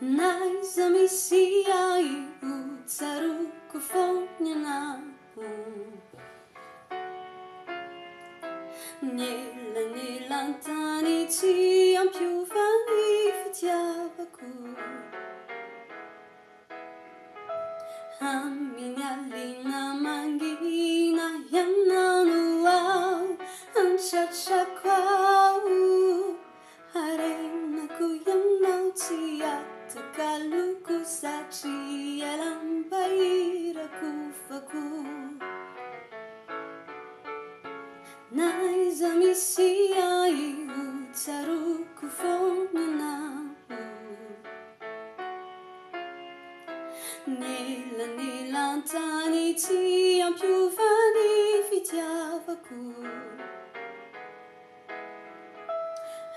Naizamisiai utsaruku fognana Nilantany tsy ampiovany fitiavako Amin'ny alina mangina ianao ao Antratrako ao Harenako ianao tsy atakaloko Satria lambairako fako Naiza misy ai utsaruko fognanao Nilantany tsy ampiovany fitiavako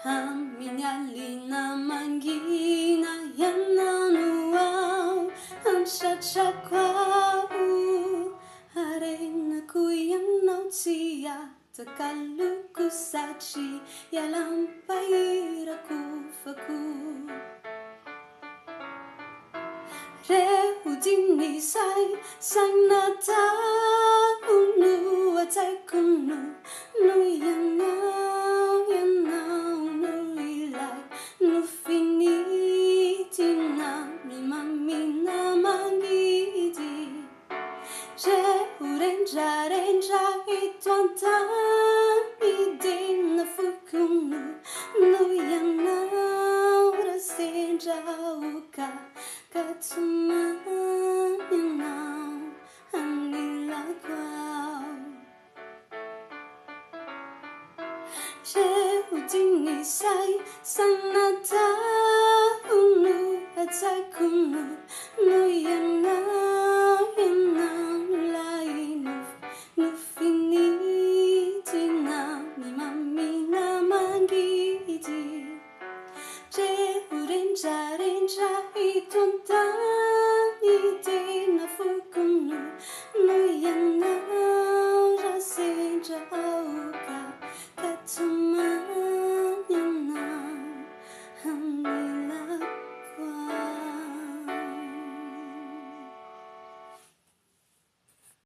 Amin'ny alina mangina ianao ao Antratrako ao Harenako ianao tsy atakaloko Satria lambairako fako Rehudini sai nataho no atsaiko no ianao no ilay no finitina mamina mangidy Rehurendra eto antany dina fokono no ianao rasendra oka Katsumanyanao anilako ao Rehudini sai nataho no atsaiko no ianao